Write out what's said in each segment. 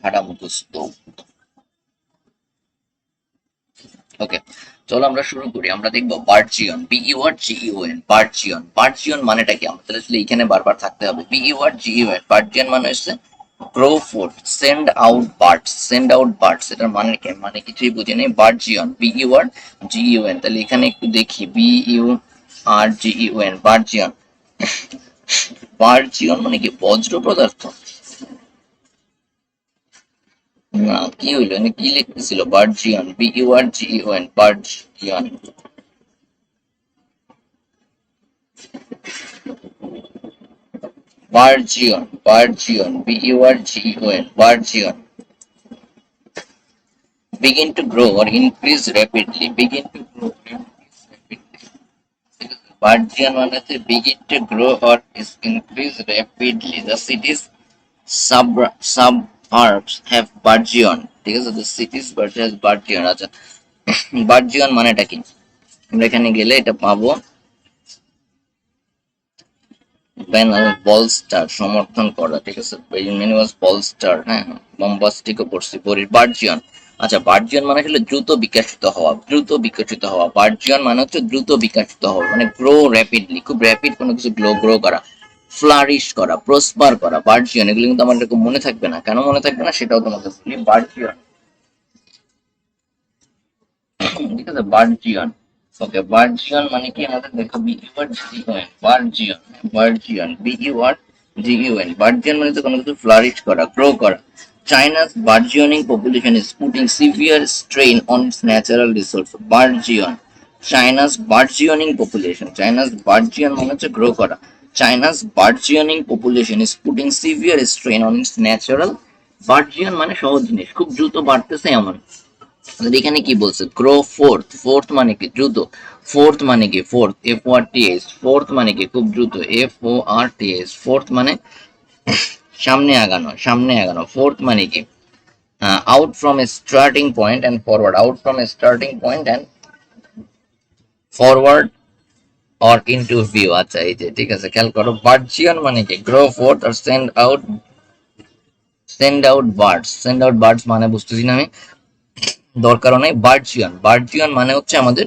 হাঁটা মুখস্থ। ওকে, চলো আমরা শুরু করি। আমরা দেখবো বার্জিয়ন, BURGEON, বার্জিয়ন। বার্জিয়ন মানেটা কি? আমাদের আসলে এখানে বারবার থাকতে হবে। BURGEON, বার্জিয়ন মানে হচ্ছে grow fourth, send out birds, send out birds. এটার মানে কি? মানে কিছুই বুঝি নেই। বার্জিয়ন, BURGEON, তাহলে এখানে একটু দেখি, BURGEON, বার্জিয়ন। বার্জিয়ন মানে কি? বজ্র পদার্থ? না, কি হইলো? এখানে কি লিখতেছিল? বার্জিয়ন, BURGEON, বার্জিয়ন। Bargeon, Bargeon. Begin to grow or increase rapidly. Begin to grow or increase rapidly. Bargeon মানে হচ্ছে begin to grow or is increase rapidly. The cities sub suburbs have Bargeon. ঠিক আছে, the cities but has Bargeon। আচ্ছা, Bargeon মানেটা কি? আমরা এখানে গেলে এটা পাবো। বলস্টার, সমর্থন করা। ঠিক আছে, মিনি ওয়াজ বলস্টার। হ্যাঁ, বম্বাস্টিকও পড়ছি, পড়ি। বার্জিয়ন, আচ্ছা, বার্জিয়ন মানে হলো দ্রুত বিকশিত হওয়া, দ্রুত বিকশিত হওয়া। বার্জিয়ন মানে হচ্ছে দ্রুত বিকশিত হওয়া, মানে গ্রো র্যাপিডলি, খুব র্যাপিড কোনো কিছু গ্রো করা, ফ্লারিশ করা, প্রসপার করা। বার্জিয়ন, এগুলো কিন্তু আমার এরকম মনে থাকবে না। কেন মনে থাকবে না সেটাও তোমাকে বলি। বার্জিয়ন, ঠিক আছে, বার্জিয়ন। ওকে, বার্জিয়ন মানে কি? আমাদের দেখো, BURGEON, বার্জিয়ন, বার্জিয়ন, BURGEON, বার্জিয়ন মানে তো কোনো কিছু ফ্লারিশ করা, গ্রো করা। চাইনা's burgeoning population is putting severe strain on its natural resource. বার্জিয়ন, চাইনা's burgeoning population, চাইনা's burgeon মানে হচ্ছে গ্রো করা। চাইনা's burgeoning population is putting severe strain on its natural, বার্জিয়ন মানে সহজ জিনিস, খুব দ্রুত বাড়তেছে এমন। এখানে কি বলছে? গ্রো ফোর্থ, ফোর্থ মানে কি? দ্রুত। ফোর্থ মানে কি? ফোর্থ, FORTH, ফোর্থ মানে কি? খুব দ্রুত, FORTH। ফোর্থ মানে সামনে আগানো, সামনে আগানো। ফোর্থ মানে কি? Out from a starting point and forward, out from a starting point and forward or into view. আচ্ছা, এই যে, ঠিক আছে, খেয়াল করো। বার্জিয়ন মানে কি? গ্রো ফোর্থ আর send out, send out birds. Send out birds মানে বুঝতেছি না আমি, দরকারও নাই। বার্জিয়ন, বার্জিয়ন মানে হচ্ছে আমাদের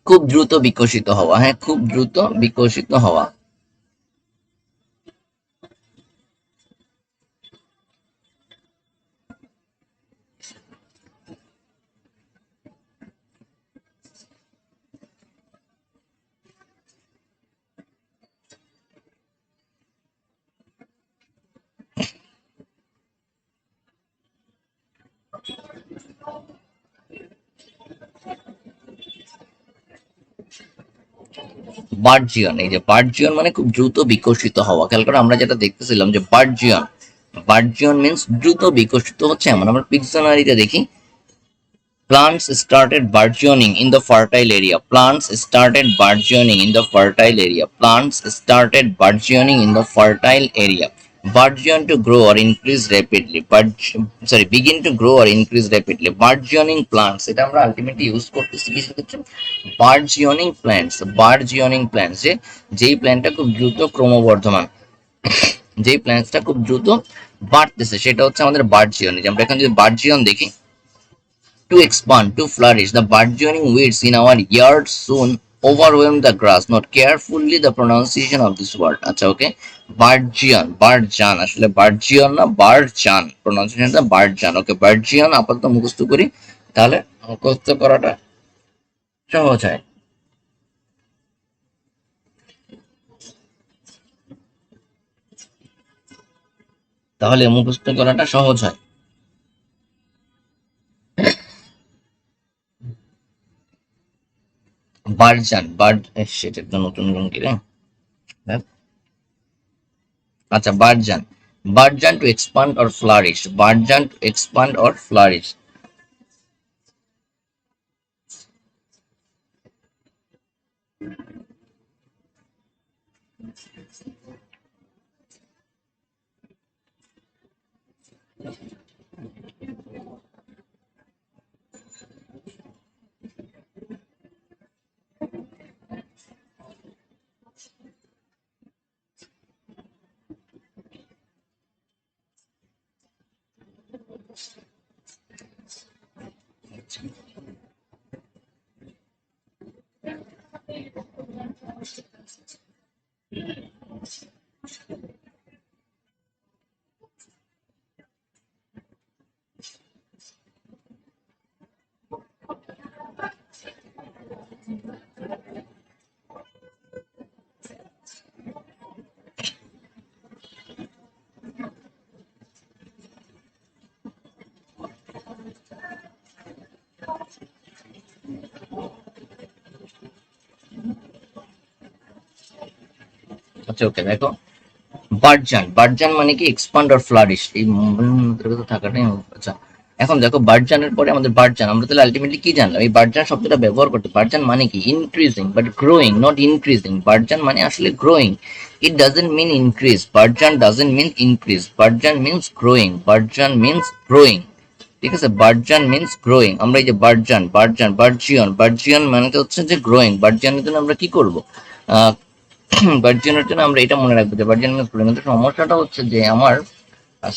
খুব দ্রুত বিকশিত হওয়া। হ্যাঁ, খুব দ্রুত বিকশিত হওয়া। বার্জিয়ন, এই যে বার্জিয়ন মানে খুব দ্রুত বিকশিত হওয়া। খেয়াল করে আমরা যেটা দেখতেছিলাম যে বার্জিয়ন, বার্জিয়ন মিন্স দ্রুত বিকশিত হচ্ছে এমন। আমরা পিকশনারিতে দেখি, plants started burgeoning in the fertile area, plants started burgeoning in the fertile area, plants started burgeoning in the fertile area. Burgeon, to grow or increase rapidly, sorry, begin to grow or increase rapidly. Burgeoning plants, এটা আমরা ultimately use করতেছি কিছু ক্ষেত্রে। বার্জিয়নিং plants, বার্জিয়নিং plants, যেই প্ল্যান্টটা খুব দ্রুত ক্রমবর্ধমান, যেই প্ল্যান্টসটা খুব দ্রুত বাড়তেছে, সেটা হচ্ছে আমাদের বার্জিয়ন। যে আমরা এখানে যদি বার্জিয়ন দেখি, to expand, to flourish. The burgeoning weeds in our yard soon overwhelmed the grass. Note carefully the pronunciation of this word. আচ্ছা, ওকে, বার্জিয়ন, বার্জান, আসলে বার্জিয়ন না, বার্জান, প্রনাউন্সিয়েশনটা বার্জান। ওকে, বার্জিয়ন আপাতত মুখস্থ করি, তাহলে মুখস্থ করাটা সহজ হয়। তাহলে মুখস্থ করাটা সহজ হয়। বার্জান, সেটা একটা নতুন রঙ কি রে? হ্যাঁ? আচ্ছা, burgeon, burgeon to expand or flourish, burgeon to expand or flourish. আচ্ছা ওকে দেখো, বার্জান, বার্জান মানে কি এক্সপান্ড অর ফ্লারিশ, এই মন্ত্রের কথা থাকাটাই আচ্ছা। এখন দেখো বার্জানের পরে আমাদের বার্জান, আমরা তাহলে আলটিমেটলি কি জানলাম, এই বার্জান শব্দটা ব্যবহার করতে, বার্জান মানে কি increasing but growing, not increasing. Burgeon মানে আসলে growing, it doesn't mean increase, burgeon doesn't mean increase, burgeon means growing, burgeon means growing, ঠিক আছে। Burgeon means growing. আমরা এই যে বার্জান, বার্জান, বার্জিয়ন, বার্জিয়ন মানে তো হচ্ছে যে গ্রোয়িং। বার্জিয়নের জন্য আমরা কি করবো, বার্জিয়নের জন্য আমরা এটা মনে রাখবো যে বার্জিয়ন মিনস গ্রোয়িং। কিন্তু সমস্যাটা হচ্ছে যে আমার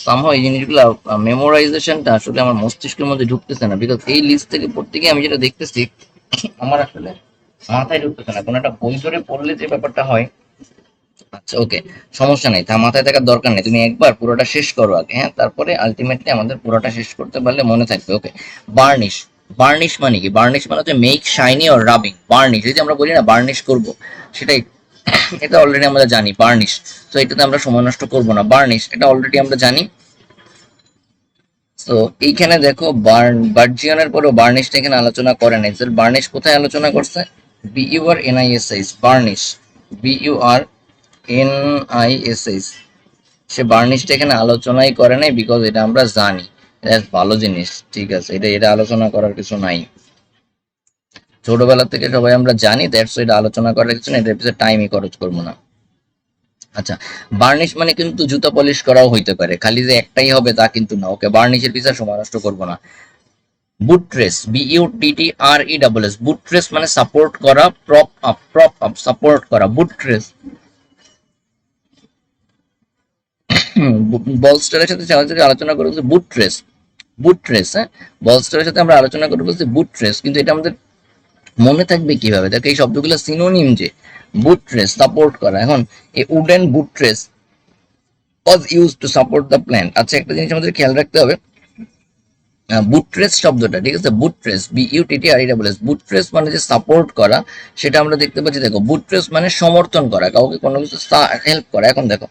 সামহাও এই জিনিসগুলো মেমোরাইজেশনটা আসলে আমার মস্তিষ্কের মধ্যে ঢুকতেছে না, বিকজ এই লিস্ট থেকে পড়তে গিয়ে আমি যেটা দেখতেছি আমার আসলে মাথায় ঢুকতেছে না। কোনো একটা বই ধরে পড়লে যে ব্যাপারটা হয়। আচ্ছা ওকে, সমস্যা নেই, তা মাথায় থাকার দরকার নেই, তুমি একবার পুরোটা শেষ করো আগে, হ্যাঁ, তারপরে আলটিমেটলি আমাদের পুরোটা শেষ করতে পারলে মনে থাকবে। ওকে, বার্নিশ, বার্নিশ মানে কি, বার্নিশ মানে হচ্ছে make shiny or rubbing. Varnish, এই যে আমরা বলি না বার্নিশ করব, সেটাই, এটা অলরেডি আমরা জানি বার্নিশ, তো এটাতে আমরা সময় নষ্ট করবো না। বার্নিশ এটা অলরেডি আমরা জানি। তো এইখানে দেখো বার্জিয়নের পরেও বার্নিশটা এখানে আলোচনা করে নাই। বার্নিশ কোথায় আলোচনা করছে, BURNISH, বার্নিশ, BURNISH, সে বার্নিশটা এখানে আলোচনাই করে নাই, বিকজ এটা আমরা জানি, ভালো জিনিস, ঠিক আছে, এটা এটা আলোচনা করার কিছু নাই, ছোটবেলা থেকে সবাই আমরা জানি, দ্যাটস এটা আলোচনা করার কিছু নেই, এটার পিছনে টাইমই খরচ করবো না। আচ্ছা, বার্নিশ মানে কিন্তু জুতা পলিশ করাও হইতে পারে, খালি যে একটাই হবে তা কিন্তু না। ওকে, বার্নিশের পিছনে সময় নষ্ট করবো না। বুট্রেস, BUTTRESS, বুট্রেস মানে সাপোর্ট করা, প্রপ আপ, সাপোর্ট করা, বুট্রেস। বলস্টারের সাথে আলোচনা করে বলছে বুট্রেস, বুট্রেস, হ্যাঁ, বলস্টারের সাথে আমরা আলোচনা করে বলছি বুট্রেস, কিন্তু এটা আমাদের মনে থাকবে কিভাবে, দেখো এই শব্দগুলো সিনোনিম, যে বুট্রেস সাপোর্ট করা। এখন এই wooden বুট্রেস was used to support the plant। আচ্ছা, একটা জিনিস আমাদের খেয়াল রাখতে হবে, বুট্রেস শব্দটা, ঠিক আছে, বুট্রেস, BUTTRESS, বুট্রেস মানে যে সাপোর্ট করা, সেটা আমরা দেখতে পাচ্ছি। দেখো বুট্রেস মানে সমর্থন করা, কাউকে কোনো কিছু হেল্প করা। এখন দেখো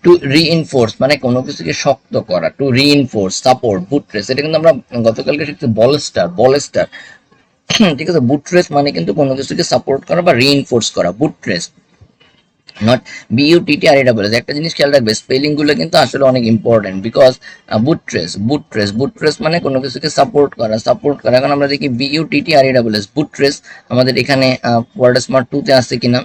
টু রিইনফোর্স মানে কোনো কিছুকে শক্ত করা, টু রিইনফোর্স, সাপোর্ট, বুট্রেস, এটা কিন্তু আমরা গতকালকে শিখছি বলস্টার, বলস্টার, ঠিক আছে। বুট্রেস মানে কিন্তু কোনো কিছুকে সাপোর্ট করা বা রিইনফোর্স করা, বুট্রেস, নট BUTTRESS। একটা জিনিস খেয়াল রাখবে, স্পেলিং গুলো কিন্তু আসলে অনেক ইম্পর্টেন্ট, বিকজ বুট্রেস, বুট্রেস, বুট্রেস মানে কোনো কিছুকে সাপোর্ট করা, সাপোর্ট করা। এখন আমরা দেখি BUTTRESS, বুট্রেস আমাদের এখানে ওয়ার্ড স্মার্ট 2 তে আছে কিনা।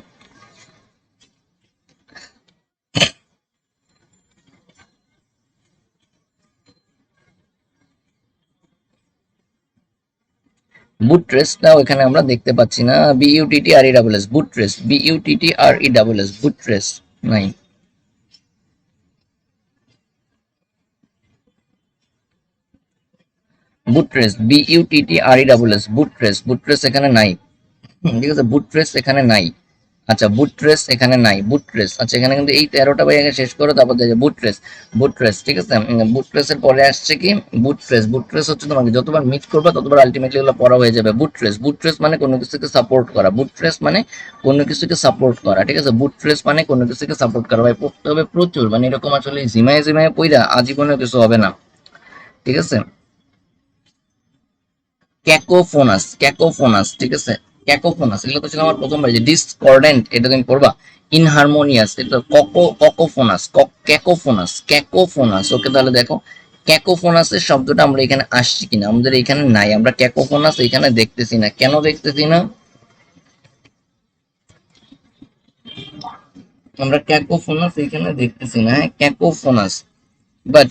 বুট্রেসটাও এখানে আমরা দেখতে পাচ্ছি না, BUTTRESS, বুট্রেস, BUTTRESS, বুট্রেস নাই। বুট্রেস, BUTTRESS, বুট্রেস, বুট্রেস এখানে নাই, ঠিক আছে, বুট্রেস এখানে নাই। আচ্ছা, বুট্রেস এখানে নাই, বুট্রেস, আচ্ছা এখানে কিন্তু এই 13টা বই আগে শেষ করো, তারপর দেখো বুট্রেস, বুট্রেস, ঠিক আছে। বুট্রেসের পরে আসছে কি, বুট্রেস, বুট্রেস হচ্ছে তোমাকে যতবার মিট করবা ততবার আলটিমেটলি এগুলো পড়া হয়ে যাবে। বুট্রেস, বুট্রেস মানে কোনো কিছুকে সাপোর্ট করা, বুট্রেস মানে কোনো কিছুকে সাপোর্ট করা, ঠিক আছে। বুট্রেস মানে কোনো কিছুকে সাপোর্ট করা, ভাই পড়তে হবে প্রচুর, মানে এরকম আসলে ঝিমায় ঝিমায় পইরা আজীবনে কিছু হবে না, ঠিক আছে। ক্যাকোফোনাস, ক্যাকোফোনাস, ঠিক আছে, ক্যাকোফোনাস, এগুলো তো ছিল আমার প্রথমবার, যে ডিসকর্ডেন্ট এটা তুমি পড়বা, ইনহারমোনিয়াস এটা ককোফোনাস, ক্যাকোফোনাস, ক্যাকোফোনাস। ওকে, তাহলে দেখো ক্যাকোফোনাসের শব্দটা আমরা এখানে আসছি কিনা, আমাদের এখানে নাই, আমরা ক্যাকোফোনাস এখানে দেখতেছি না, কেন দেখতেছি না, আমরা ক্যাকোফোনাস এখানে দেখতেছি না, হ্যাঁ, ক্যাকোফোনাস, বাট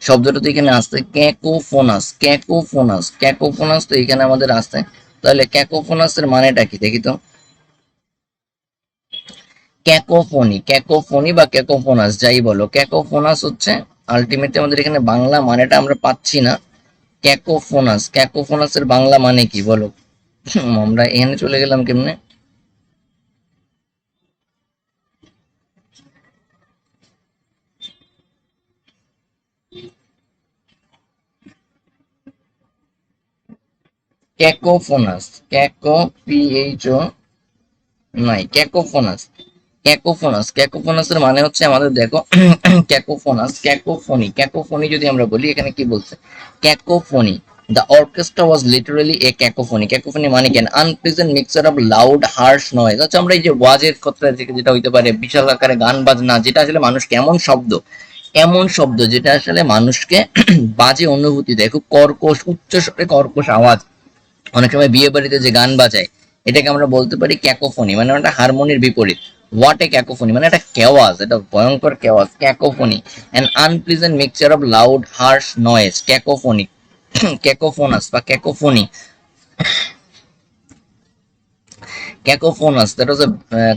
শব্দটা তো এখানে আসছে ক্যাকোফোনাস, ক্যাকোফোনাস, ক্যাকোফোনাস তো এখানে আমাদের আসছে। তাহলে ক্যাকোফোনাসের মানেটা কি দেখি তো, ক্যাকোফোনি, ক্যাকোফোনি বা ক্যাকোফোনাস যাই বলো, ক্যাকোফোনাস হচ্ছে আলটিমেটলি আমাদের এখানে বাংলা মানেটা আমরা পাচ্ছি না। ক্যাকোফোনাস, ক্যাকোফোনাসের বাংলা মানে কি বলো? আমরা এখানে চলে গেলাম কেমনে? ক্যাকোফোনাস, পিএইচও নাই, ক্যাকোফোনাস, ক্যাকোফোনাসের মানে হচ্ছে আমাদের দেখো ক্যাকোফোনাস, ক্যাকোফোনি, ক্যাকোফোনি যদি আমরা বলি এখানে কি বলছে? Cacophony, the orchestra was literally a cacophony. Cacophony মানে কি? Unpleasant mixture of loud harsh noise. আচ্ছা, আমরা এই যে ওয়াজের কথা থেকে যেটা হইতে পারে বিশাল আকারে গান বাজনা, যেটা আসলে মানুষকে এমন শব্দ যেটা আসলে মানুষকে বাজে অনুভূতি দেয়, খুব কর্কশ, উচ্চ স্বরে কর্কশ আওয়াজ। অনেক সময় বিয়ে বাড়িতে যে গান বাজায় এটাকে আমরা বলতে পারি ক্যাকোফোনি, মানে একটা হারমোনির বিপরীত। হোয়াট এ ক্যাকোফোনি, মানে একটা কেওয়াজ, এটা ভয়ঙ্কর কেওয়াজ, cacophony. An unpleasant mixture of loud harsh noise, cacophony, cacophonous বা cacophony, cacophonous, that was a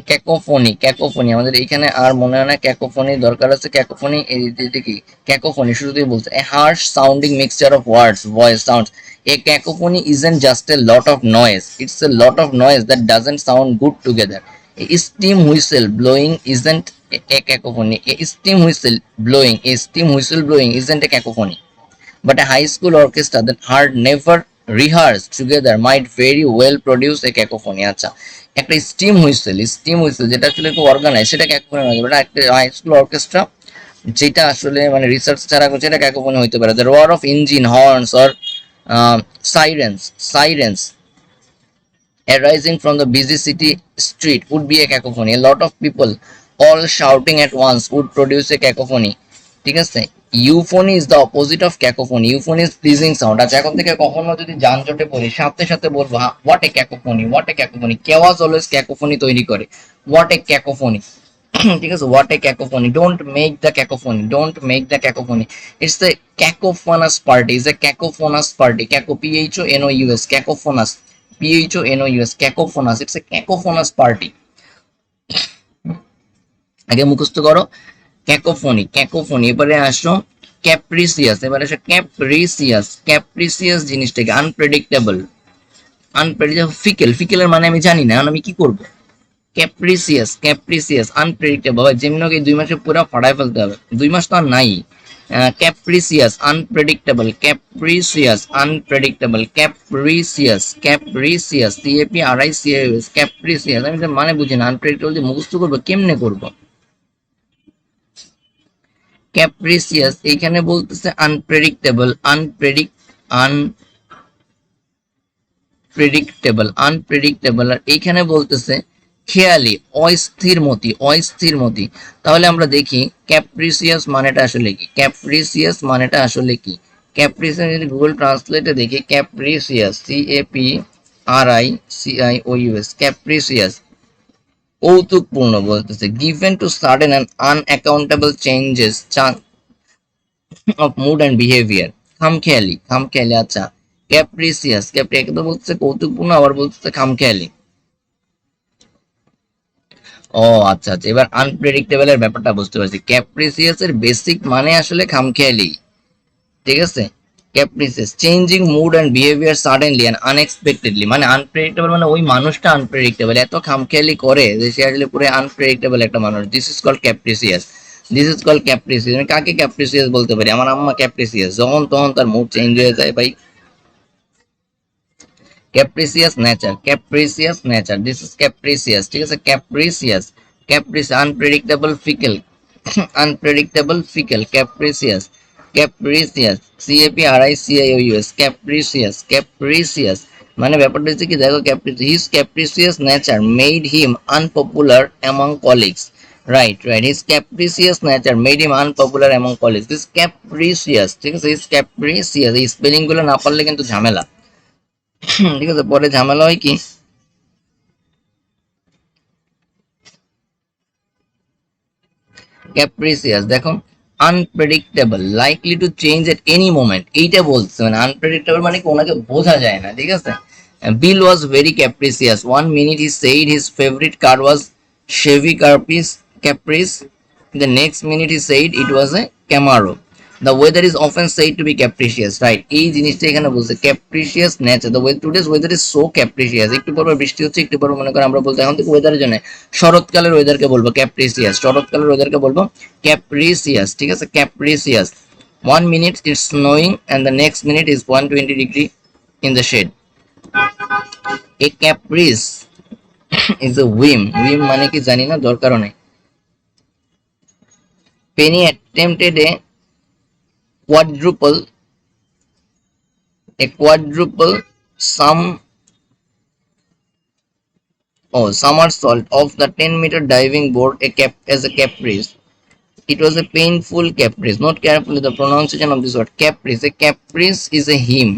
cacophony, cacophony. আমাদের এখানে আর মনে হয় না ক্যাকোফোনি দরকার আছে। ক্যাকোফোনি এটা কি? ক্যাকোফোনি শুরুতেই বলছে a harsh sounding mixture of words, voice sounds. A cacophony isn't just a lot of noise, it's a lot of noise that doesn't sound good together. A steam whistle blowing isn't a cacophony. A steam whistle blowing isn't a cacophony. But a high school orchestra that had never rehearsed together might very well produce a cacophony. আচ্ছা, একটা steam whistle যেটা আসলে খুব organise, সেটা ক্যাকোফনি হতে পারে। একটা high school orchestra যেটা আসলে মানে রিসার্চ ছাড়া করছে, এটা ক্যাকোফনি হতে পারে। দ্য রোয়ার of engine, horns or sirens arising from the busy city street would be a cacophony. A lot of people all shouting at once would produce a cacophony. ঠিক আছে? Euphony is the opposite of cacophony. Euphony is pleasing sound. আচ্ছা, এখন থেকে কখনো যদি যানজটে পড়ি সাথে সাথে বলবো what a cacophony, what a cacophony. Chaos always cacophony তৈরি করে। হোয়াট এ ক্যাকোফোনি, ঠিক আছে? What a cacophony, don't make the cacophony, it's the cacophonous party, is a cacophonous party. Caco, PHONOUS, cacophonous, PHONOUS, cacophonous, it's a cacophonous party. আগে মুখস্থ করো cacophony. এবারে আসো ক্যাপ্রিসিয়াস, ক্যাপ্রিসিয়াস জিনিসটাকে আনপ্রেডিক্টেবল, ফিকেলের মানে আমি জানি না, আমি কি করব? ক্যাপ্রিসিয়াস আনপ্রেডিক্টেবল। যেমনকে 2 মাসে পুরো ফাড়ায় ফেলতে হবে, 2 মাস তো আর নাই। ক্যাপ্রিসিয়াস আনপ্রেডিক্টেবল, CAPRICIOUS, ক্যাপ্রিসিয়াস। আমি মানে বুঝি না, আনপ্রেডিক্টেবল যে মুখস্থ করবো কেমনে করবো? ক্যাপ্রিসিয়াস এইখানে বলতেছে আনপ্রেডিক্টেবল, আর এইখানে বলতেছে খেয়ালি, অস্থিরমতি। তাহলে আমরা দেখি ক্যাপ্রিসিয়াস মানেটা আসলে কি। ক্যাপ্রিসিয়াস যদি গুগল ট্রান্সলেটে দেখি, ক্যাপ্রিসিয়াস, CAPRICIOUS, ক্যাপ্রিসিয়াস কৌতুকপূর্ণ বলতেছে। Given to sudden and unaccountable changes of mood and behaviour, খামখেয়ালি। আচ্ছা, ক্যাপ্রিসিয়াস, একে তো বলতেছে কৌতুকপূর্ণ, আবার বলতেছে খামখেয়ালি। ও আচ্ছা, এবার আনপ্রেডিক্টেবল এর ব্যাপারটা বুঝতে পারছি। ক্যাপ্রিসিয়াস এর বেসিক মানে আসলে খামখেয়ালি, ঠিক আছে? Capricious, changing mood and behaviour suddenly and unexpectedly. মানে আনপ্রেডিক্টেবল মানে ওই মানুষটা আনপ্রেডিক্টেবল, এত খামখেয়ালি করে যে সে আসলে পুরো আনপ্রেডিক্টেবল একটা মানুষ। This is called capricious. আমি কাকে ক্যাপ্রিসিয়াস বলতে পারি? আমার আম্মা ক্যাপ্রিসিয়াস, যখন তখন তার মুড চেঞ্জ হয়ে যায় ভাই। ক্যাপ্রিসিয়াস নেচার, দিস ইজ ক্যাপ্রিসিয়াস, ঠিক আছে? ক্যাপ্রিস আনপ্রেডিক্টেবল, ফিকেল, ক্যাপ্রিসিয়াস, ক্যাপ্রিসিয়াস। মানে ব্যাপারটা হচ্ছে কি, দেখো his ক্যাপ্রিসিয়াস nature made him unpopular among colleagues. Right, his ক্যাপ্রিসিয়াস nature made him unpopular among colleagues. This ক্যাপ্রিসিয়াস, ঠিক আছে? হিজ ক্যাপ্রিসিয়াস, এই স্পেলিং গুলো না পারলে কিন্তু ঝামেলা, ঠিক আছে? পরে ঝামেলা হয় কি, ক্যাপ্রিসিয়াস দেখো, unpredictable, likely to change at any moment, এইটা বলছে। মানে আনপ্রেডিক্টেবল মানে কি, ওনাকে বোঝা যায় না, ঠিক আছে? Bill was very capricious, 1 minute he said his favorite car was Chevy Caprice, the next minute he said it was a Camaro. The weather is often said to be capricious, right? এই জিনিসটা এখানে বলছে capricious nature. The weather today's weather is so capricious. একটু পর বৃষ্টি হচ্ছে, একটু পর মনে করো আমরা বলতে এখন থেকে ওয়েদারের জন্য শরৎকালের ওয়েদারকে বলবো capricious, শরৎকালের ওয়েদারকে বলবো capricious, ঠিক আছে? capricious. 1 minute it's snowing and the next minute is 120 degree in the shade. A caprice is a whim. whim মানে কি জানি না, দরকারও নেই. Penny attempted quadruple a quadruple some somersault off the 10-meter diving board as a caprice. It was a painful caprice. Note carefully the pronunciation of this word caprice. A caprice is a hymn.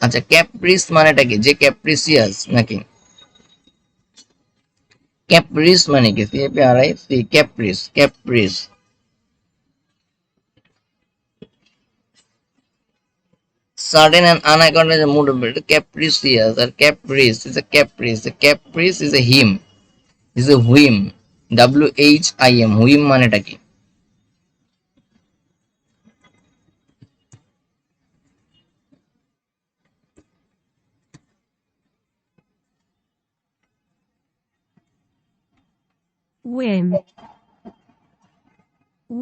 আচ্ছা ক্যাপ্রিস মানেটা কি? যে ক্যাপ্রিসিয়াস নাকি? ক্যাপ্রিস মানে কি? CAPRIS ক্যাপ্রিস, ক্যাপ্রিস. Sudden and unaccounted mood of it. Capricious or caprice is a caprice. A caprice is a hymn. Is a whim. WHIM. whim মানেটা কি? whim,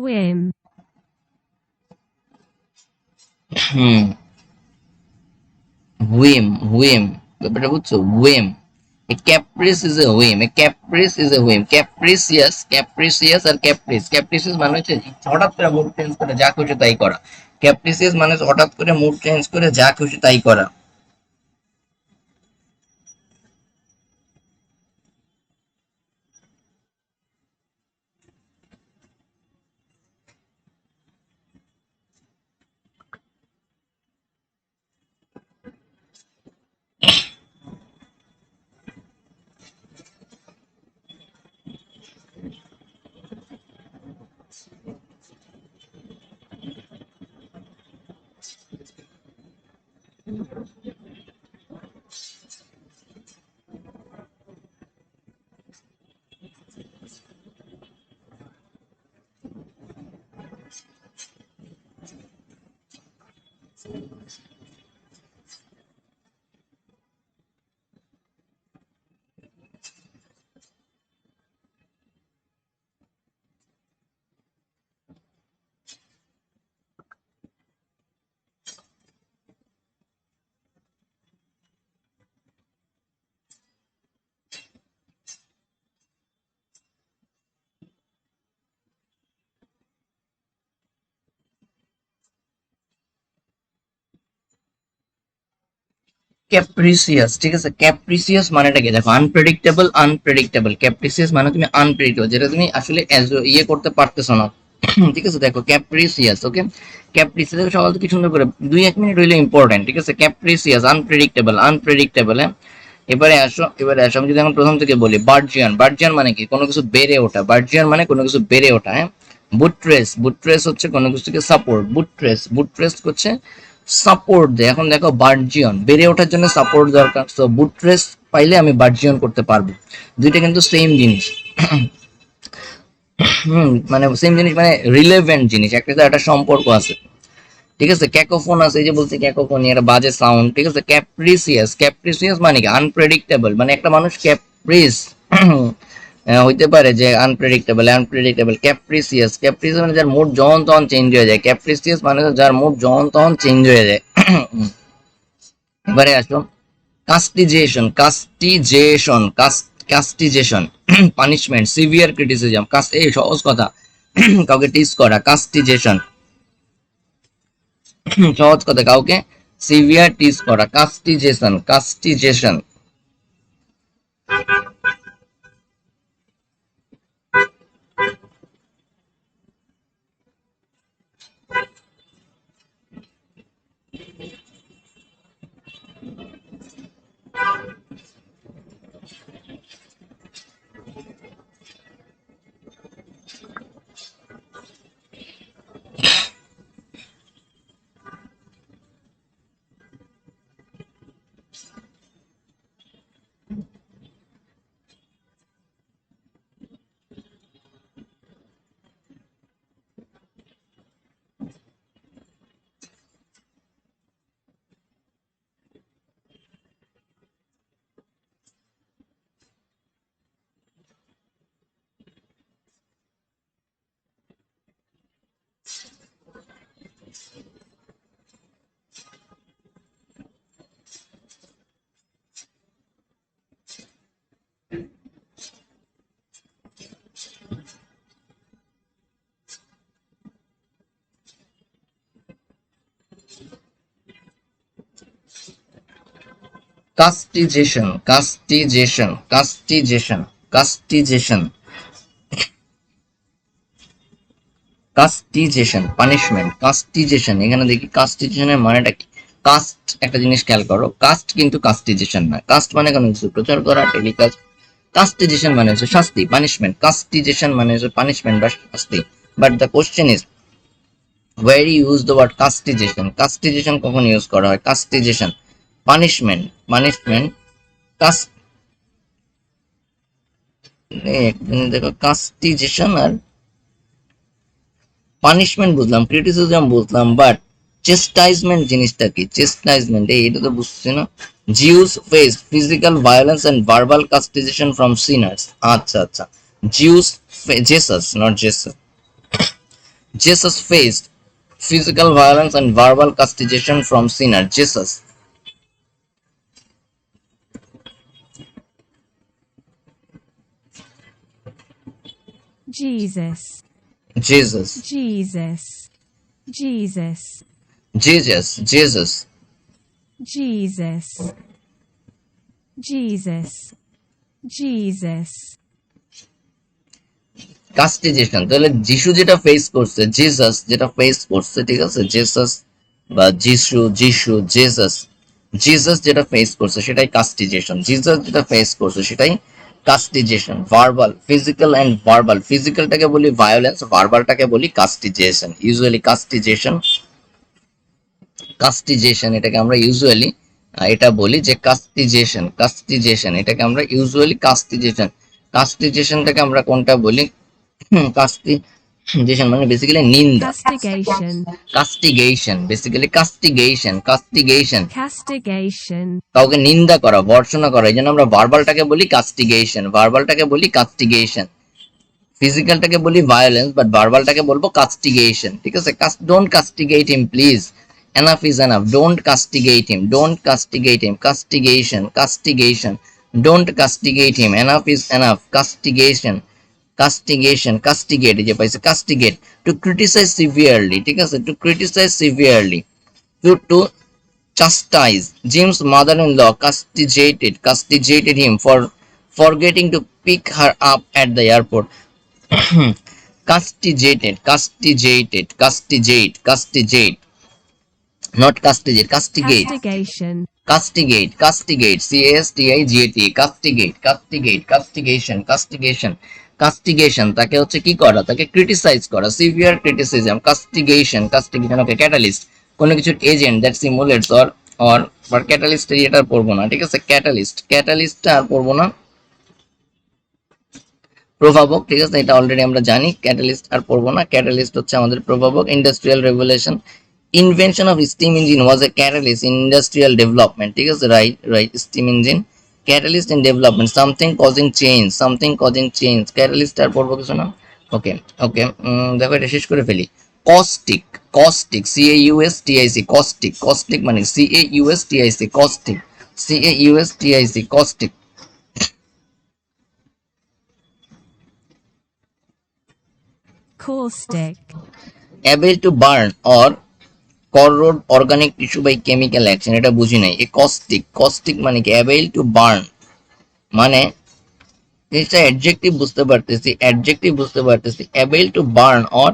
whim, হুম, whim, whim. ব্যাপারটা বুঝছো? whim. A caprice is a whim. A caprice is a whim. Capricious, capricious R caprice. Capricious মানে হচ্ছে হঠাৎ করে mood change করে যা খুশি তাই করা. Capricious মানে হচ্ছে হঠাৎ করে মুড চেঞ্জ করে যা খুশি তাই করা. ক্যাপ্রিসিয়াস, ঠিক আছে? ক্যাপ্রিসিয়াস মানেটা কি? দেখো আনপ্রেডিক্টেবল, আনপ্রেডিক্টেবল. ক্যাপ্রিসিয়াস মানে তুমি আনপ্রেডিক্টেবল, যেটা তুমি আসলে ইয়ে করতে পারতেছো না. ঠিক আছে? দেখো ক্যাপ্রিসিয়াস, ওকে? ক্যাপ্রিসিয়াস সকাল থেকে সুন্দর করে 2-1 মিনিট হইলে ইম্পর্টেন্ট, ঠিক আছে? ক্যাপ্রিসিয়াস, আনপ্রেডিক্টেবল, আনপ্রেডিক্টেবল. হ্যাঁ, এবারে আসো আমি যদি এখন প্রথম থেকে বলি বার্জিয়ান. বার্জিয়ান মানে কি? কোনো কিছু বেড়ে ওঠা. বার্জিয়ান মানে কোনো কিছু বেড়ে ওঠা. হ্যাঁ, বুট্রেস, বুট্রেস হচ্ছে কোনো কিছুকে সাপোর্ট. বুট্রেস, বুট্রেস হচ্ছে সাপোর্ট দেয়. এখন দেখো বার্জিয়ন বেড়ে ওঠার জন্য সাপোর্ট দরকার, তো বুট্রেস পাইলে আমি বার্জিয়ন করতে পারবো. দুইটা কিন্তু সেম জিনিস. মানে সেম জিনিস মানে রিলেভেন্ট জিনিস, একটা তো একটা সম্পর্ক আছে. ঠিক আছে? ক্যাকোফোন আছে, এই যে বলছি ক্যাকোফোনি, একটা বাজে সাউন্ড. ঠিক আছে? ক্যাপ্রিসিয়াস, ক্যাপ্রিসিয়াস মানে কি? আনপ্রেডিক্টেবল. মানে একটা মানুষ ক্যাপ্রিস হইতে পারে যে আনপ্রেডিক্টেবল, আনপ্রেডিক্টেবল. ক্যাপ্রিসিয়াস, ক্যাপ্রিসিয়াস মানে যার মুড যখন তখন চেঞ্জ হয়ে যায়. ক্যাপ্রিসিয়াস মানে যার মুড যখন তখন চেঞ্জ হয়ে যায়. এবারে আসো castigation, castigation, castigation. Punishment, severe criticism. এই সহজ কথা, কাউকে টিজ করা. কাস্টিজেশন, সহজ কথা, কাউকে সিভিয়ার টিজ করা. কাস্টিজেশন, কাস্টিজেশন. Castigation, castigation, castigation, castigation, castigation, punishment, castigation। এখানে দেখি castigation-এর মানেটা কি। কাস্ট একটা জিনিস খেয়াল করো, কাস্ট কিন্তু কাস্টিজেশন না। কাস্ট মানে কোনো কিছু প্রচার করা, টেলিকাস্ট। কাস্টিজেশন মানে হচ্ছে শাস্তি, পানিশমেন্ট। কাস্টিজেশন মানে হচ্ছে পানিশমেন্ট বা শাস্তি। But the question is where you use the word castigation। castigation কখন ইউজ করা হয়? castigation পানিশমেন্ট, পানিশমেন্ট, কাস্ট, দেখো কাস্টিজেশন আর পানিশমেন্ট বুঝলাম, ক্রিটিসিজম বুঝলাম, বাট চেস্টাইজমেন্ট জিনিসটা কি? চেস্টাইজমেন্ট এটা তো বুঝছি না। Zeus face physical violence and verbal castigation from sinners. আচ্ছা আচ্ছা, Zeus, Jesus not Jesus, Jesus faced physical violence and verbal castigation from sinner Jesus। Jesus, Jesus, Jesus, Jesus, Jesus, Jesus, Jesus, Jesus, Jesus, কাস্টিজেশন। তাহলে যিশু যেটা face করছে, Jesus যেটা face করছে, ঠিক আছে, জেসাস বা যিশু, যিশু, জেসাস, জিসাস যেটা ফেস করছে সেটাই কাস্টিজেশন। জিসাস যেটা ফেস করছে সেটাই castigation. Verbal, physical and verbal. ফিজিক্যালটাকে বলি ভায়োলেন্স, ভার্বালটাকে বলি কাস্টিজেশন। ইউজুয়ালি কাস্টিজেশন, কাস্টিজেশন এটাকে আমরা ইউজুয়ালি এটা বলি যে কাস্টিজেশন, কাস্টিজেশন এটাকে আমরা ইউজুয়ালি কাস্টিজেশন। কাস্টিজেশনটাকে আমরা কোনটা বলি? কাস্টিজেশন মানে বেসিক্যালি নিন্দা। castigation, কাস্টিগেশন, বেসিক্যালি কাস্টিগেশন, কাস্টিগেশন castigation, কাউকে নিন্দা করা, ভর্ৎসনা করা। এই জন্য আমরা ভার্বালটাকে বলি কাস্টিগেশন, ভার্বালটাকে বলি কাস্টিগেশন। ফিজিক্যালটাকে বলি ভায়োলেন্স, বাট ভার্বালটাকে বলবো কাস্টিগেশন। ঠিক আছে, don't castigate him please, enough is enough, don't castigate him, don't castigate him, castigation, castigation, don't castigate him, enough is enough, castigation, castigation, castigate যে পাইছে, castigate, to criticize severely। ঠিক আছে, to criticize severely, to chastise। Jim's mother-in-law castigated him for forgetting to pick her up at the airport। castigated, castigated, castigate, castigate, not castigate, castigate, castigation, castigate, castigate, castigate, castigate, castigate, castigation, castigation, castigation তাকে হচ্ছে কি করা? তাকে criticise করা, severe criticism. কাস্টিগেশন, কাস্টিগেশন ওকে catalyst, কোনো কিছুর agent that সিমুলেটস or but catalyst এটা পড়বো না। ঠিক আছে, ক্যাটালিস্ট, ক্যাটালিস্টটা আর পড়বো না। প্রভাবক, ঠিক আছে, এটা অলরেডি আমরা জানি, ক্যাটালিস্ট আর পড়বো না। ক্যাটালিস্ট হচ্ছে আমাদের প্রভাবক। Industrial revolution, invention of steam engine was a catalyst in industrial development। ঠিক আছে, right right, steam engine catalyst in development, something causing change, something causing change, catalyst আর পড়বো কিছু না। ওকে ওকে, দেখো এটা শেষ করে ফেলি। caustic, caustic, CAUSTIC, caustic, caustic মানে CAUSTIC, caustic, CAUSTIC, caustic। caustic, able to burn or corrode organic tissue by chemical action। এটা বুঝি নাই। এ কস্টিক, কস্টিক মানে কি? অ্যাবেল টু বার্ন মানে এটা অ্যাডজেক্টিভ বুঝতে পারতেছি, অ্যাডজেক্টিভ বুঝতে পারতেছি। Able to burn or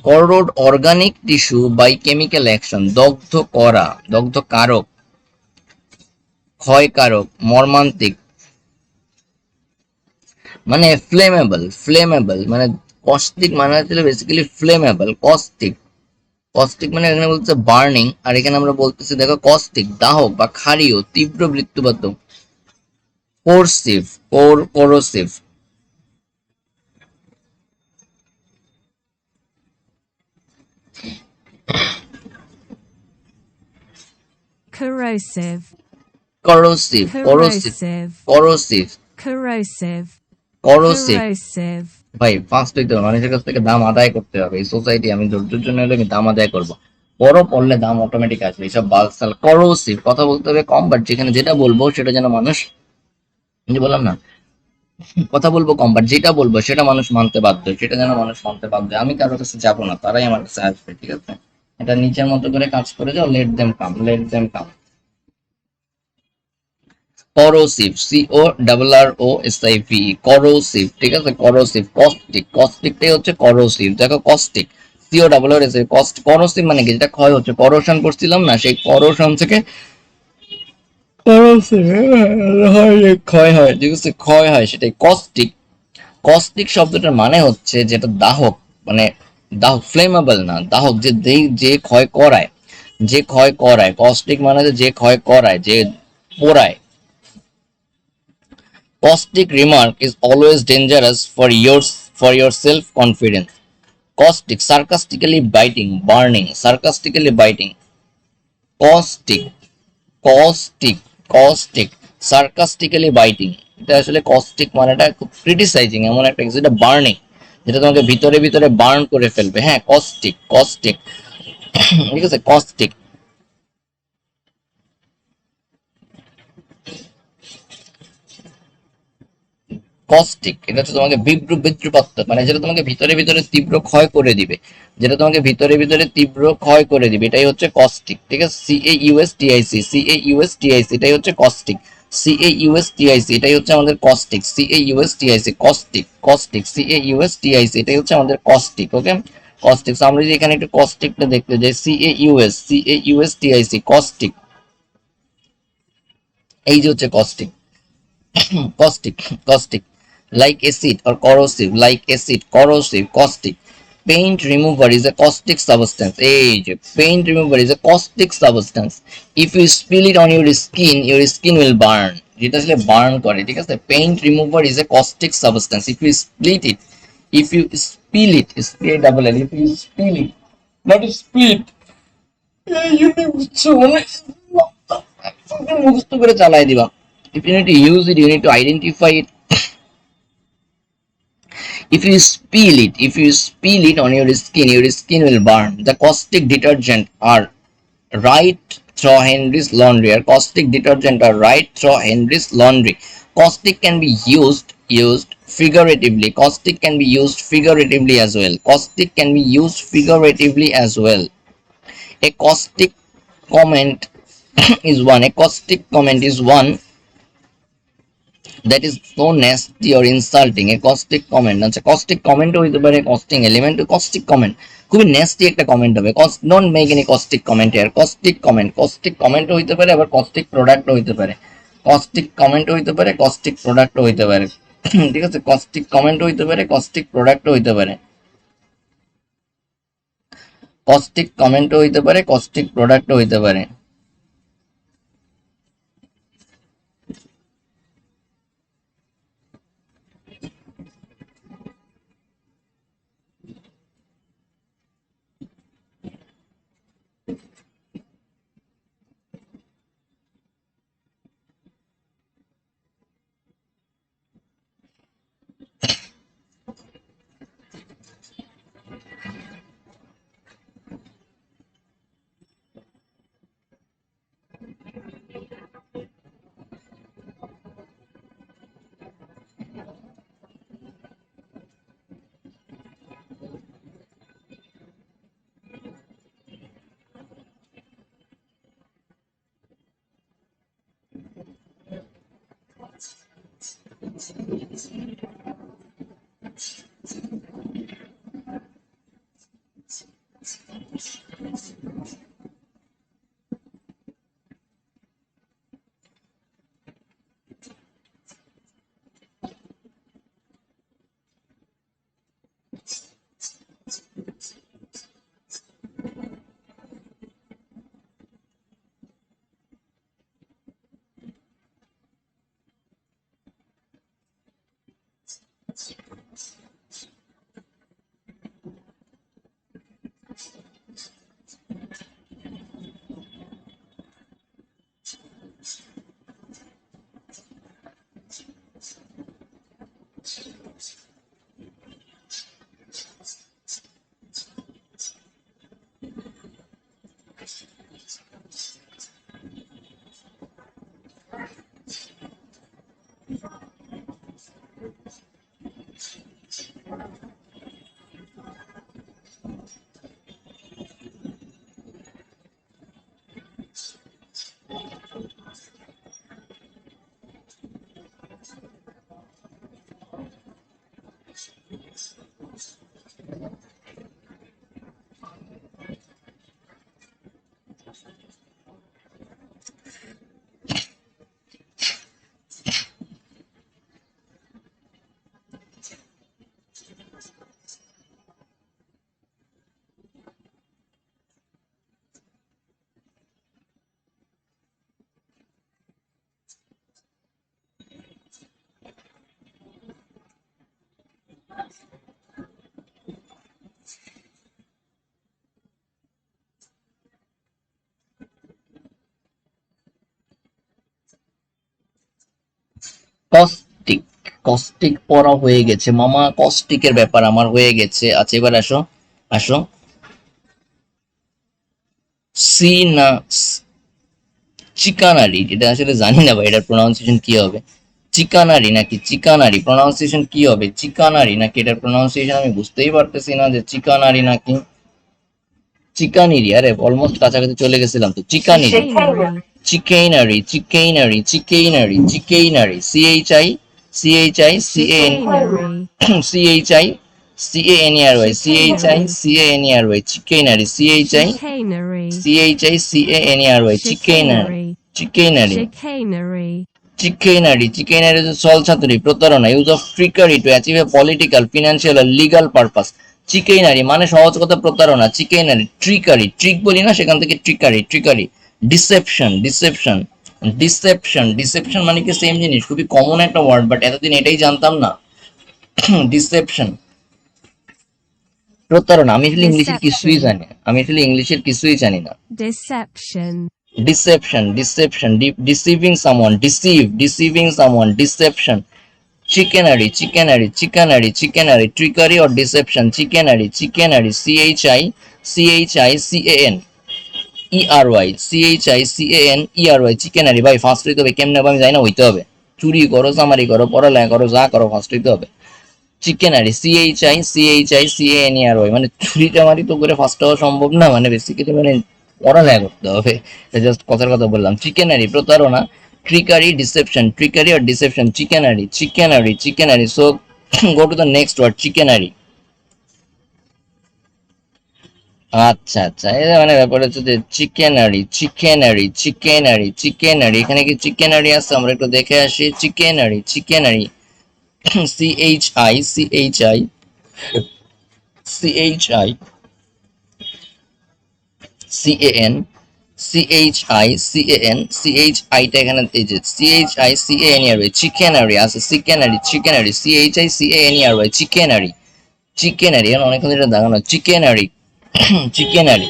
corrode organic tissue by chemical action, দগ্ধ করা, দগ্ধ কারক, ক্ষয়কারক, মর্মান্তিক, মানে ফ্লেমেবল, ফ্লেমেবল মানে কস্টিক মানে হচ্ছে বেসিক্যালি ফ্লেমেবল। কস্টিক, কস্টিক মানে এখানে বলছে বার্নিং, আর এখানে আমরা বলতেছি দেখো কস্টিক, দাহক বা ক্ষারীয়, তীব্র মৃত্যুবাতক। কোরসিভ, কোরোসিভ, corrosive, corrosive, corrosive, corrosive, corrosive, corrosive, corrosive. corrosive, ভাই ফার্স্ট হইতে হবে, মানুষের কাছ থেকে দাম আদায় করতে হবে। এই সোসাইটি আমি ধৈর্যের জন্য হলে আমি দাম আদায় করবো, বড় পড়লে দাম অটোমেটিক আসবে। এইসব বালসাল। করোসিভ, কথা বলতে হবে কম, বাট যেখানে যেটা বলবো সেটা যেন মানুষ, যে বললাম না, কথা বলবো কম, বাট যেটা বলবো সেটা মানুষ মানতে বাধ্য, সেটা যেন মানুষ মানতে বাধ্য। আমি কারোর কাছে যাবো না, তারাই আমার কাছে আসবে। ঠিক আছে, এটা নিজের মতো করে কাজ করে যাও, let them come, let them come. Corrosive, CORROSIVE, corrosive, ঠিক আছে, করোসিভ। কস্টিক, কস্টিকটাই হচ্ছে করোসিভ। দেখো কস্টিক, CORROSIV, করোসিভ মানে কি, যেটা ক্ষয় হচ্ছে, করোশন করছিলাম না, সেই করোশন থেকে করোসিভ হয়, ক্ষয় হয়, ঠিক আছে, ক্ষয় হয়, সেটাই কস্টিক। কস্টিক শব্দটার মানে হচ্ছে যেটা দাহক, মানে দাহক, ফ্লেমেবল না, দাহক, যে যে ক্ষয় করায়, যে ক্ষয় করায়। কস্টিক মানে যে ক্ষয় করায়, যে পোড়ায়। Caustic remark is always dangerous for your self-confidence. Caustic, sarcastically biting, burning, sarcastically biting. Caustic, caustic, caustic, sarcastically biting. এটা আসলে caustic মানেটা খুব ক্রিটিসাইজিং, এমন একটা কিছু, যেটা বার্নিং, যেটা তোমাকে ভিতরে ভিতরে বার্ন করে ফেলবে। হ্যাঁ, caustic, caustic, ঠিক আছে, caustic। কস্টিক, এটা হচ্ছে তোমাকে বিদ্রুপাত্মক, মানে যেটা তোমাকে ভিতরে ভিতরে তীব্র ক্ষয় করে দিবে, যেটা তোমাকে ভিতরে ভিতরে তীব্র ক্ষয় করে দিবে, এটাই হচ্ছে কস্টিক, ঠিক আছে। CAUSTIC, এটাই হচ্ছে কস্টিক। CAUSTIC, এটাই হচ্ছে আমাদের caustic. CAUSTIC, caustic, caustic, CAUSTIC, এটাই হচ্ছে আমাদের কস্টিক। ওকে, কস্টিক। আমরা যদি এখানে একটু কস্টিকটা দেখতে যাই, CAUSTIC, কস্টিক, এই যে হচ্ছে caustic. Caustic, caustic, like acid or corrosive, like acid, corrosive, caustic. Paint remover is a caustic substance. Age. Paint remover is a caustic substance. If you spill it on your skin will burn. যেটা আসলে burn করে, ঠিক আছে। Paint remover is a caustic substance. If you split it, if you spill it, spill double L, if you spill it, not split, you মুখস্থ করে চালাই দিবা। If you need to use it, you need to identify it. If you spill it on your skin will burn. The caustic detergent are right through Henry's laundry. Or caustic detergent are right through Henry's laundry. Caustic can be used figuratively. Caustic can be used figuratively as well. Caustic can be used figuratively as well. A caustic comment is one. A caustic comment is one that is so nasty or insulting. A caustic comment, আচ্ছা caustic comment হইতে পারে, caustic element, caustic comment খুবই nasty একটা comment হবে। don't make any caustic comment here. caustic comment হইতে পারে, আবার caustic product হইতে পারে। caustic comment হইতে পারে, caustic product হইতে পারে। ঠিক আছে, caustic comment হইতে পারে, caustic product হইতে পারে। caustic comment হইতে পারে, caustic product হইতে পারে। কস্টিক, কস্টিক পড়া হয়ে গেছে মামা, কস্টিকের ব্যাপার আমার হয়ে গেছে। আচ্ছা এবার আসো, আসো। সি না চিকানারি, এটা আসলে জানি না ভাই এটার প্রোনাউন্সিয়েশন কি হবে। চিকানারি নাকি চিকানারি, প্রোনাউন্সিয়েশন কি হবে? চিকানারি নাকি এটার প্রোনাউন্সিয়েশন আমি বুঝতেই পারতেছি না যে চিকানারি নাকি চিকানিরি। আরে অলমোস্ট কাছাকাছি চলে গেছিলাম তো। Chicanery, Chicanery. Chicanery, chicanery, chicanery, chicanery, C H I, C H I, C A N, Chicanery. C H I, C A N E R Y, C H I, Chicanery. C A N E R Y, chicanery, C H I, Chicanery. C H I, C A N E R Y, chicanery, Chicanery. Chicanery, Chicanery. chicanery. Chicanery is ছলচাতুরি, প্রতারণা, use of trickery to achieve a political, financial আর legal purpose. Chicanery মানে সহজ কথা প্রতারণা। Chicanery, trickery, trick বলি না সেখান থেকে trickery, trickery. Deception, deception, deception, deception মানে কি সেম জিনিস, খুবই কমন একটা ওয়ার্ড, বাট এতদিন এটাই জানতাম না। ডিসেপশন, প্রতারণা। আমি আসলে ইংলিশের কিছুই Deception. জানি না, আমি আসলে ইংলিশের কিছুই জানি না। Deception. Deception, deception, deceiving someone, deceive, deceiving someone, deception. Chicanery, chicanery, chicanery, chicanery, trickery or deception, chicanery, chicanery, CHICAN, ERY, CHICAN, chicanery। ভাই ফার্স্ট হইতে হবে, কেমনে হবে আমি জানি না, হইতে হবে। চুরি করো, চামারি করো, পড়ালেখা করো, যা করো ফার্স্ট হইতে হবে। চিকেনারি, CHICHICANERY, মানে চুরি চামারি তো করে ফার্স্ট হওয়া সম্ভব না, মানে বেসিক্যালি মানে পড়ালেখা করতে হবে। জাস্ট কথার কথা বললাম। চিকেনারি, প্রতারণা। ট্রিকারি, ডিসেপশন, ট্রিকারি আর deception, chicanery, chicanery, chicanery. So go to the next word, chicanery. আচ্ছা আচ্ছা, এই মানে ব্যাপার হচ্ছে যে চিকেনারি, চিকেনারি, চিকেনারি, চিকেনারি, এখানে কি চিকেনারি আছে? আমরা একটু দেখে আসি। Chicanery, chicanery, CHI, CHI, CAN, CHICAN, টা এখানে এই যে CHICANERY, চিকেনারি আছে, chicanery, chicanery, CHICANERY, chicanery, chicanery. এখন অনেকক্ষণ এটা দেখানো, chicanery, chicanery,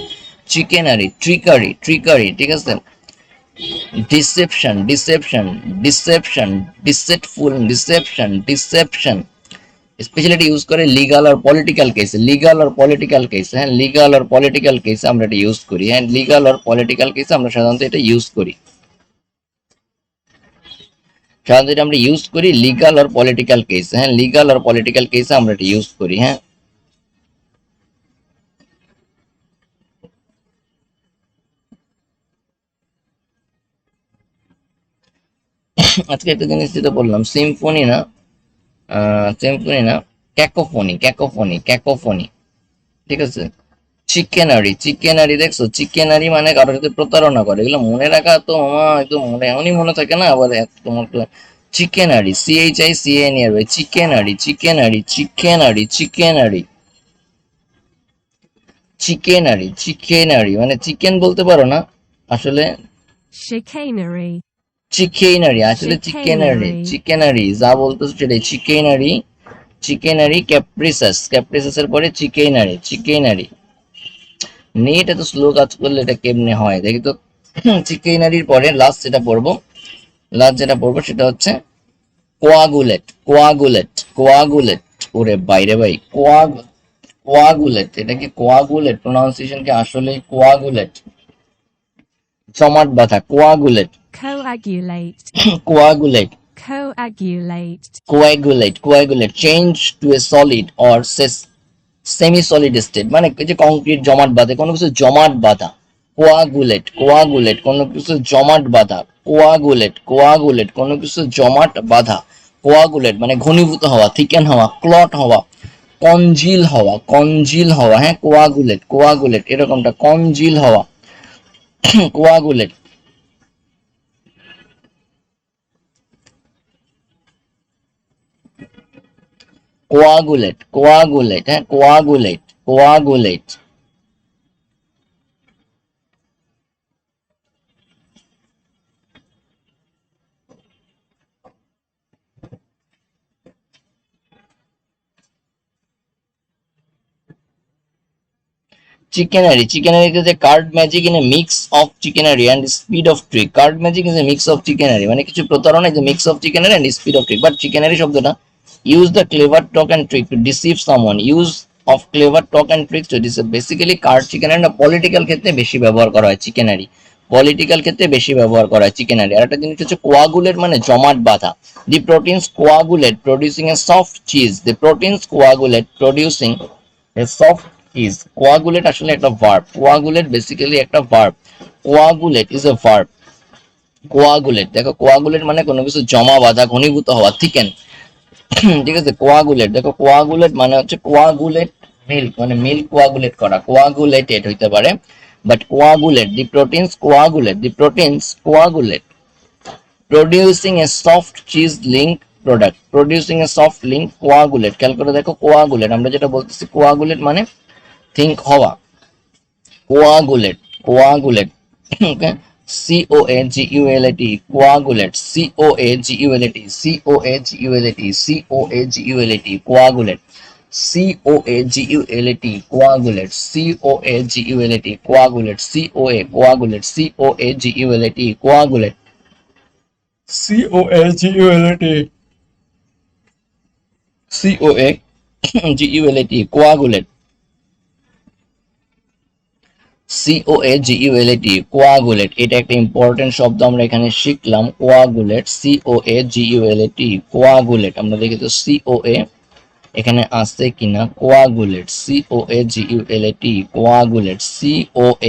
chicanery, trickery, trickery, ঠিক আছে। Deception, deception, deception, deceitful, deception, deception. Specially এটা ইউজ করে লিগাল আর পলিটিক্যাল কেসে, লিগাল আর পলিটিক্যাল কেসে। হ্যাঁ, লিগাল আর পলিটিক্যাল কেসে আমরা এটা ইউজ করি। হ্যাঁ, লিগাল আর পলিটিক্যাল কেসে আমরা সাধারণত এটা ইউজ করি। সাধারণত এটা আমরা ইউজ করি লিগাল আর পলিটিক্যাল কেসে। হ্যাঁ, লিগাল আর পলিটিক্যাল কেসে আমরা এটা ইউজ করি। হ্যাঁ, আজকে একটা জিনিস যেটা বললাম, সিম্ফনি না, সিম্ফনি না, ক্যাকোফোনি, ক্যাকোফোনি, ক্যাকোফোনি, ঠিক আছে। চিকেনারি, চিকেনারি, দেখছো? চিকেনারি মানে কারোর সাথে প্রতারণা করে। এগুলো মনে রাখা তো মামা একদম মনে, এমনই মনে থাকে না আবার তোমার তো। Chicanery, CHICANERY, chicanery, chicanery, chicanery, chicanery, chicanery, chicanery মানে চিকেন বলতে পারো না আসলে। Chicanery. চিকেনারি আসলে চিকেনারি, Chicanery. চিকেনারি যা বলতেছো সেটাই চিকেনারি। চিকেনারি, ক্যাপ্রিসাস, ক্যাপ্রিসাসের পরে চিকেনারি, চিকেনারি। নেট এত স্লো কাজ করলে এটা কেমনে হয় দেখি তো। চিকেনারির পরে লাস্ট যেটা পড়বো, লাস্ট যেটা পড়বো সেটা হচ্ছে কোয়াগুলেট, কোয়াগুলেট, কোয়াগুলেট। ওরে বাইরে ভাই, কোয়াগুলেট, এটা কি কোয়াগুলেট? প্রোনাউন্সিয়েশন কি আসলে কোয়াগুলেট? জমাট বাঁধা, coagulate, Coagulate. Coagulate, Coagulate. Coagulate, coagulate. Change to a solid or semi solid state, মানে এই যে কংক্রিট জমাট বাঁধে, কোনো কিছু জমাট বাঁধা। কোয়াগুলেট, কোয়াগুলেট, কোনো কিছু জমাট বাঁধা। কোয়াগুলেট, কোয়াগুলেট, কোনো কিছু জমাট বাঁধা। কোয়াগুলেট মানে ঘনীভূত হওয়া, থিকেন হওয়া, ক্লট হওয়া, কনজিল হওয়া, কনজিল হওয়া। হ্যাঁ, কোয়াগুলেট, কোয়াগুলেট এরকমটা, কনজিল হওয়া, কোয়াগুলেট। কোয়াগুলেট, কোয়াগুলেট, হ্যাঁ, coagulate, coagulate. Chicanery is a card magic in a mix of chicanery and speed of trick. Card magic is a mix of chicanery, মানে কিছু প্রতারণা is a mix of chicanery and speed of trick. But chicanery শব্দটা use the clever talk and trick to deceive someone. Use of clever talk and tricks to deceive. Basically card chicanery না political ক্ষেত্রে বেশি ব্যবহার করা হয় chicanery. Political ক্ষেত্রে বেশি ব্যবহার করা হয় চিকেনারি। আর একটা জিনিস হচ্ছে কোয়াগুলেট মানে জমাট বাঁধা। The proteins coagulate producing a soft cheese. The proteins coagulate producing a soft cheese. Coagulate আসলে একটা ভার্ব। কোয়াগুলেট বেসিক্যালি একটা verb. Coagulate is a verb. Coagulate দেখো, কোয়াগুলেট মানে কোনো কিছু জমা বাঁধা, ঘনীভূত হওয়া, থিকেন। ঠিক আছে, কোয়াগুলেট দেখো, কোয়াগুলেট মানে হচ্ছে কোয়াগুলেট মিল্ক, মানে মিল্ক কোয়াগুলেট করা, কোয়াগুলেটেড হইতে পারে। But coagulate, the proteins coagulate, producing a soft cheese link product, producing a soft link coagulate। খেয়াল করে দেখো, coagulate আমরা যেটা বলতেছি coagulate মানে think হওয়া, coagulate okay, coagulate, coagulate, coagulate, coagulate, coagulate, coagulate, coagulate, coagulate, coagulate, coagulate, coagulate, coagulate। এটা একটা ইম্পর্টেন্ট শব্দ আমরা এখানে শিখলাম, coagulate, coagulate। আমরা দেখি তো coa এখানে আছে কিনা, coagulate, coagulate, coa।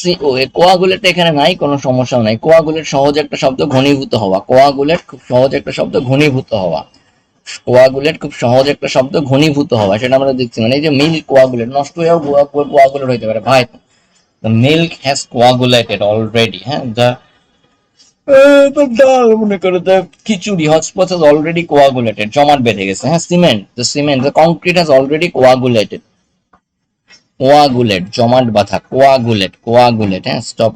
COA coagulate এখানে নাই, কোনো সমস্যা নাই। কোয়াগুলেট সহজ একটা শব্দ, ঘনীভূত হওয়া। কোয়াগুলেট খুব সহজ একটা শব্দ, ঘনীভূত হওয়া। কোয়াগুলেট খুব সহজ একটা শব্দ, ঘনীভূত হওয়া, সেটা আমরা দেখছি। মানে এই যে মিল্ক কোয়াগুলেট, নষ্ট হয়েও কোয়াগুলেট হইতে পারে ভাই। The milk has coagulated already, হ্যাঁ, ডাল মনে করো, the khichdi hot spot has already coagulated, জমাট বেঁধে গেছে। হ্যাঁ, cement the concrete has already coagulated, coagulate জমাট বাঁধা, কোয়াগুলেট, হ্যাঁ, স্টপ।